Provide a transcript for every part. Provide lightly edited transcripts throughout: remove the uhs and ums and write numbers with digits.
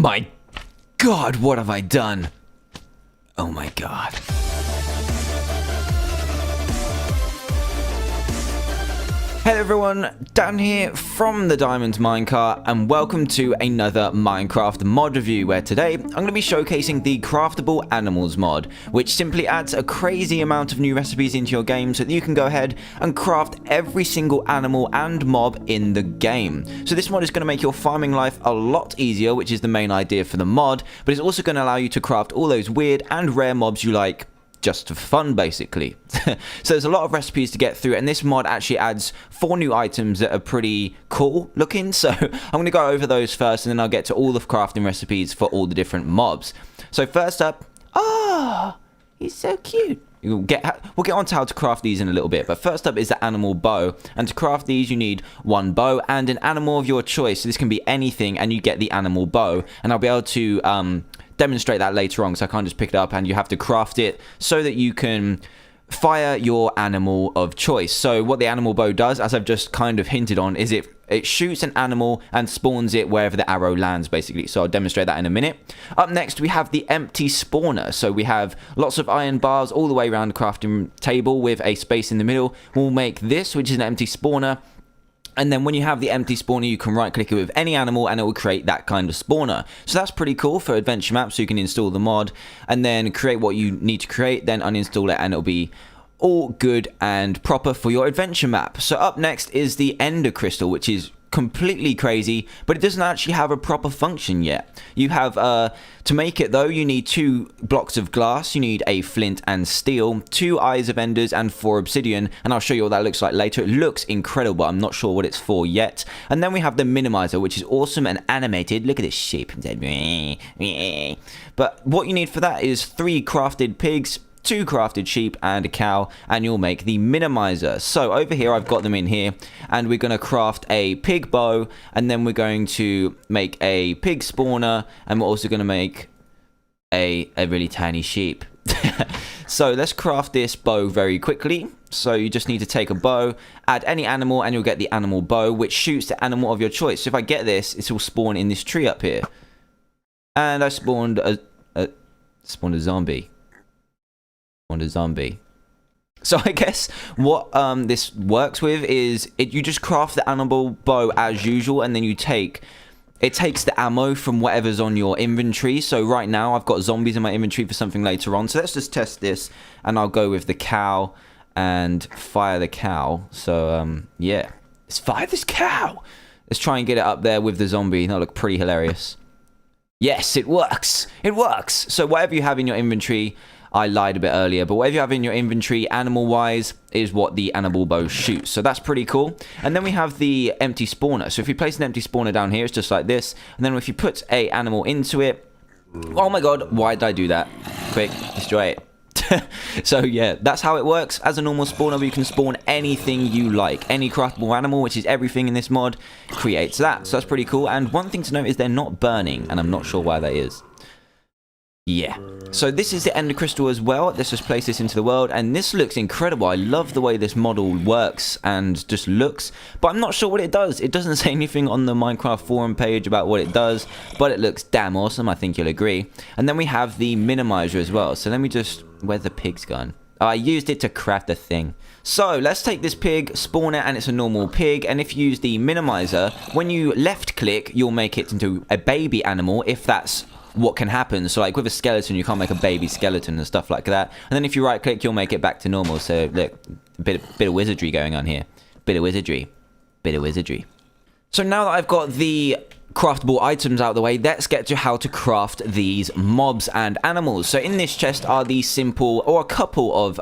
my god, what have I done? Oh my god. Hey everyone, Dan here from the Diamond Minecart, and welcome to another Minecraft mod review, where today I'm going to be showcasing the Craftable Animals mod, which simply adds a crazy amount of new recipes into your game so that you can go ahead and craft every single animal and mob in the game. So this mod is going to make your farming life a lot easier, which is the main idea for the mod, but it's also going to allow you to craft all those weird and rare mobs you like, just for fun, basically. So there's a lot of recipes to get through, and this mod actually adds 4 new items that are pretty cool looking. So I'm going to go over those first, and then I'll get to all the crafting recipes for all the different mobs. So first up, he's so cute. We'll get on to how to craft these in a little bit, but first up is the animal bow, and to craft these you need 1 bow and an animal of your choice. So this can be anything, and you get the animal bow, and I'll be able to demonstrate that later on, because I can't just pick it up, and you have to craft it so that you can fire your animal of choice. So what the animal bow does, as I've just kind of hinted on, is it shoots an animal and spawns it wherever the arrow lands, basically. So I'll demonstrate that in a minute. Up next, we have the empty spawner. So we have lots of iron bars all the way around the crafting table with a space in the middle. We'll make this, which is an empty spawner. And then when you have the empty spawner, you can right-click it with any animal, and it will create that kind of spawner. So that's pretty cool for adventure maps, so you can install the mod, and then create what you need to create, then uninstall it, and it'll be all good and proper for your adventure map. So up next is the Ender crystal, which is completely crazy, but it doesn't actually have a proper function yet. You have to make it though, you need 2 blocks of glass, you need a flint and steel, 2 eyes of enders, and 4 obsidian, and I'll show you what that looks like later. It looks incredible. I'm not sure what it's for yet. And then we have the minimizer, which is awesome and animated. Look at this sheep. But what you need for that is 3 crafted pigs, 2 crafted sheep, and a cow, and you'll make the minimizer. So over here I've got them in here, and we're going to craft a pig bow, and then we're going to make a pig spawner, and we're also going to make a really tiny sheep. So let's craft this bow very quickly. So you just need to take a bow, add any animal, and you'll get the animal bow, which shoots the animal of your choice. So if I get this, it will spawn in this tree up here. And I spawned a zombie. So I guess what this works with is you just craft the animal bow as usual, and then it takes the ammo from whatever's on your inventory. So right now I've got zombies in my inventory for something later on. So let's just test this, and I'll go with the cow and fire the cow. So yeah, let's fire this cow. Let's try and get it up there with the zombie. That'll look pretty hilarious. Yes, it works. It works. So whatever you have in your inventory, I lied a bit earlier, but whatever you have in your inventory animal-wise is what the animal bow shoots. So that's pretty cool. And then we have the empty spawner. So if you place an empty spawner down here, it's just like this. And then if you put a animal into it... Oh my god, why did I do that? Quick, destroy it. So yeah, that's how it works. As a normal spawner, you can spawn anything you like. Any craftable animal, which is everything in this mod, creates that. So that's pretty cool. And one thing to note is they're not burning, and I'm not sure why that is. Yeah, so this is the Ender crystal as well. Let's just place this into the world, and this looks incredible. I love the way this model works and just looks, but I'm not sure what it does. It doesn't say anything on the Minecraft forum page about what it does, but it looks damn awesome. I think you'll agree. And then we have the minimizer as well. So let me just... Where's the pig's gone? Oh, I used it to craft a thing. So let's take this pig, spawn it, and it's a normal pig. And if you use the minimizer, when you left click, you'll make it into a baby animal, if that's what can happen. So like with a skeleton, you can't make a baby skeleton and stuff like that. And then if you right click, you'll make it back to normal. So look, a bit of wizardry going on here. Bit of wizardry. So now that I've got the craftable items out of the way, let's get to how to craft these mobs and animals. So in this chest are these simple, or a couple of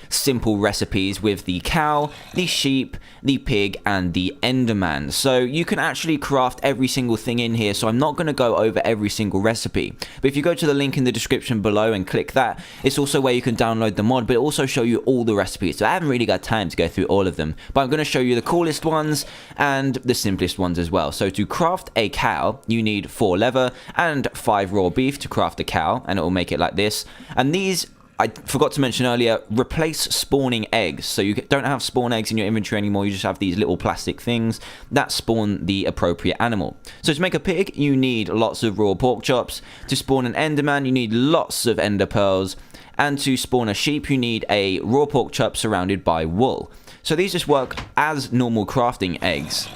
simple recipes with the cow, the sheep, the pig, and the enderman. So you can actually craft every single thing in here, so I'm not going to go over every single recipe. But if you go to the link in the description below and click that, it's also where you can download the mod, but it also show you all the recipes. So I haven't really got time to go through all of them, but I'm going to show you the coolest ones and the simplest ones as well. So to craft a cow, you need 4 leather and 5 raw beef to craft a cow, and it will make it like this. And these I forgot to mention earlier, replace spawning eggs. So you don't have spawn eggs in your inventory anymore. You just have these little plastic things that spawn the appropriate animal. So to make a pig, you need lots of raw pork chops. To spawn an enderman, you need lots of ender pearls. And to spawn a sheep, you need a raw pork chop surrounded by wool. So these just work as normal crafting eggs.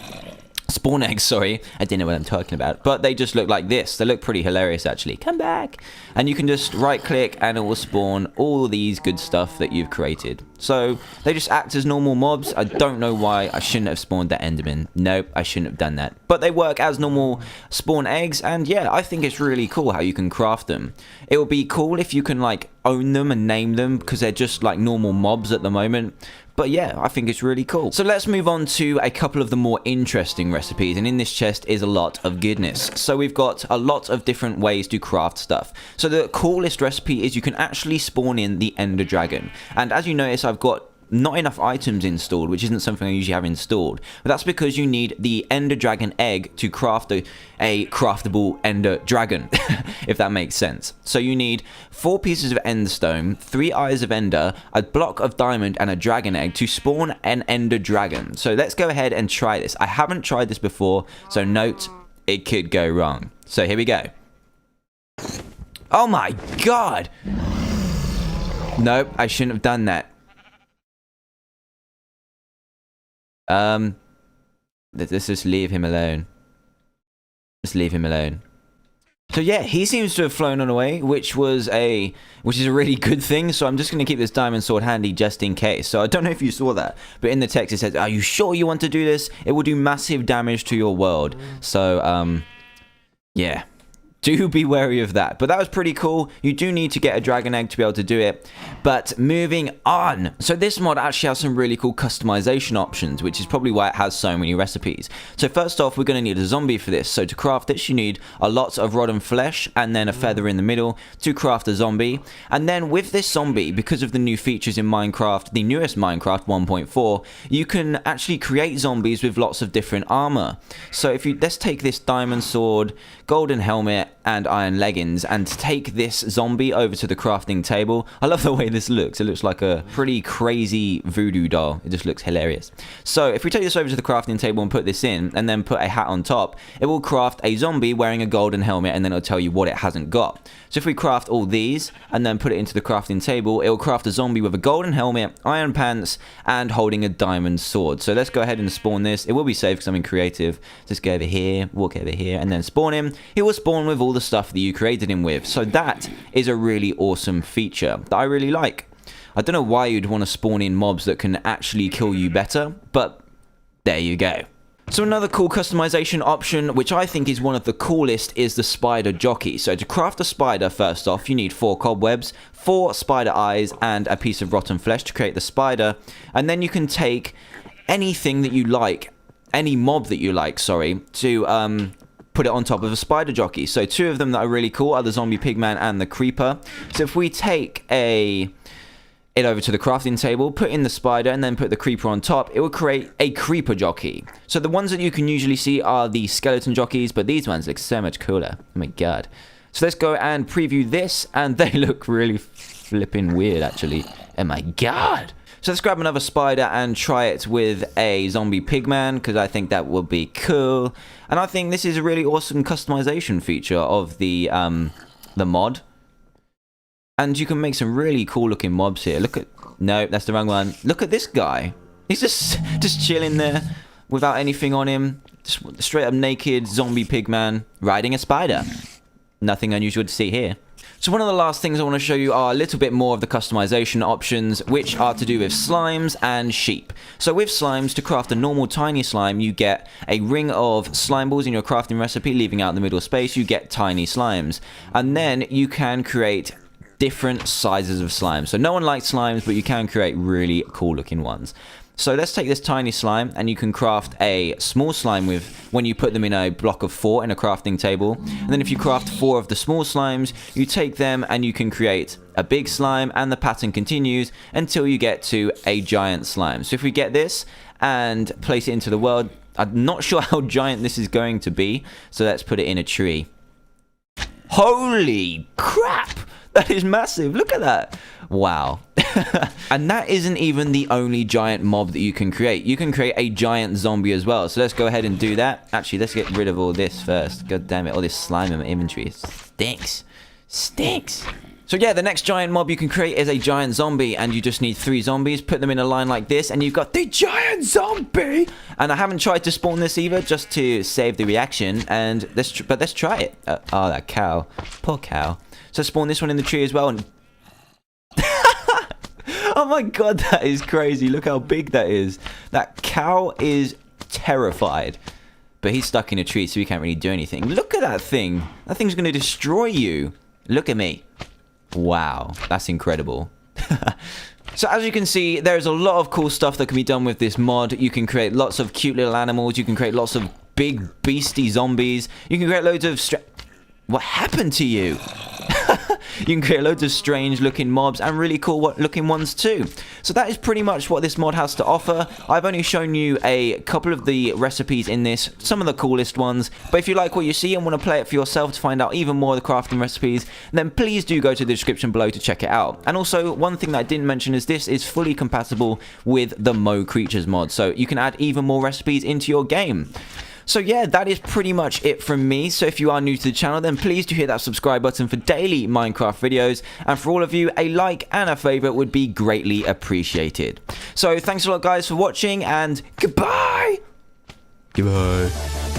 Spawn eggs, sorry. I didn't know what I'm talking about. But they just look like this. They look pretty hilarious, actually. Come back. And you can just right-click and it will spawn all these good stuff that you've created. So they just act as normal mobs. I don't know why I shouldn't have spawned that enderman. Nope, I shouldn't have done that. But they work as normal spawn eggs. And yeah, I think it's really cool how you can craft them. It would be cool if you can like own them and name them because they're just like normal mobs at the moment. But yeah, I think it's really cool. So let's move on to a couple of the more interesting recipes. And in this chest is a lot of goodness. So we've got a lot of different ways to craft stuff. So the coolest recipe is you can actually spawn in the Ender Dragon. And as you notice, I've got not enough items installed, which isn't something I usually have installed. But that's because you need the Ender Dragon egg to craft a craftable Ender Dragon, if that makes sense. So you need 4 pieces of Endstone, 3 eyes of Ender, a block of diamond, and a dragon egg to spawn an Ender Dragon. So let's go ahead and try this. I haven't tried this before, so note, it could go wrong. So here we go. Oh my god! Nope, I shouldn't have done that. Let's just leave him alone. Just leave him alone. So yeah, he seems to have flown on away, which is a really good thing. So I'm just going to keep this diamond sword handy just in case. So I don't know if you saw that, but in the text it says, "Are you sure you want to do this? It will do massive damage to your world." So yeah. Do be wary of that. But that was pretty cool. You do need to get a dragon egg to be able to do it. But moving on. So this mod actually has some really cool customization options, which is probably why it has so many recipes. So first off, we're going to need a zombie for this. So to craft this, you need a lot of rotten flesh and then a feather in the middle to craft a zombie. And then with this zombie, because of the new features in Minecraft, the newest Minecraft 1.4, you can actually create zombies with lots of different armor. So if you, let's take this diamond sword, golden helmet, and iron leggings, and take this zombie over to the crafting table. I love the way this looks. It looks like a pretty crazy voodoo doll. It just looks hilarious. So if we take this over to the crafting table and put this in, and then put a hat on top, it will craft a zombie wearing a golden helmet, and then it'll tell you what it hasn't got. So if we craft all these, and then put it into the crafting table, it will craft a zombie with a golden helmet, iron pants, and holding a diamond sword. So let's go ahead and spawn this. It will be safe because I'm in creative. Just go over here, walk over here, and then spawn him. He will spawn with all the stuff that you created him with. So that is a really awesome feature that I really like. I don't know why you'd want to spawn in mobs that can actually kill you better, but there you go. So another cool customization option, which I think is one of the coolest, is the spider jockey. So to craft a spider, first off, you need 4 cobwebs, 4 spider eyes, and a piece of rotten flesh to create the spider. And then you can take anything that you like, any mob that you like, sorry, to put it on top of a spider jockey. So 2 of them that are really cool are the zombie pigman and the creeper. So if we take it over to the crafting table, put in the spider, and then put the creeper on top, it will create a creeper jockey. So the ones that you can usually see are the skeleton jockeys, but these ones look so much cooler. Oh my god. So let's go and preview this, and they look really flipping weird, actually. Oh my god. So let's grab another spider and try it with a zombie pigman, because I think that will be cool. And I think this is a really awesome customization feature of the mod. And you can make some really cool looking mobs here. Look at... No, that's the wrong one. Look at this guy. He's just chilling there without anything on him. Just straight up naked zombie pigman riding a spider. Nothing unusual to see here. So one of the last things I want to show you are a little bit more of the customization options, which are to do with slimes and sheep. So with slimes, to craft a normal tiny slime, you get a ring of slime balls in your crafting recipe, leaving out the middle space, you get tiny slimes. And then you can create different sizes of slime. So no one likes slimes, but you can create really cool looking ones. So let's take this tiny slime, and you can craft a small slime with, when you put them in a block of 4 in a crafting table. And then if you craft 4 of the small slimes, you take them and you can create a big slime, and the pattern continues until you get to a giant slime. So if we get this and place it into the world, I'm not sure how giant this is going to be, so let's put it in a tree. Holy crap! That is massive. Look at that. Wow. And that isn't even the only giant mob that you can create. You can create a giant zombie as well. So let's go ahead and do that. Actually, let's get rid of all this first. God damn it. All this slime in my inventory. It stinks. Stinks. So yeah, the next giant mob you can create is a giant zombie, and you just need 3 zombies, put them in a line like this, and you've got the giant zombie. And I haven't tried to spawn this either, just to save the reaction, and let's try it. Oh, that cow. Poor cow. So spawn this one in the tree as well, and oh my god, that is crazy. Look how big that is. That cow is terrified. But he's stuck in a tree, so he can't really do anything. Look at that thing. That thing's going to destroy you. Look at me. Wow, that's incredible. So as you can see, there's a lot of cool stuff that can be done with this mod. You can create lots of cute little animals. You can create lots of big beastie zombies. You can create loads of... What happened to you? You can create loads of strange looking mobs and really cool looking ones too. So that is pretty much what this mod has to offer. I've only shown you a couple of the recipes in this, some of the coolest ones. But if you like what you see and want to play it for yourself to find out even more of the crafting recipes, then please do go to the description below to check it out. And also, one thing that I didn't mention is this is fully compatible with the Mo Creatures mod. So you can add even more recipes into your game. So yeah, that is pretty much it from me. So if you are new to the channel, then please do hit that subscribe button for daily Minecraft videos. And for all of you, a like and a favorite would be greatly appreciated. So thanks a lot guys for watching, and goodbye! Goodbye.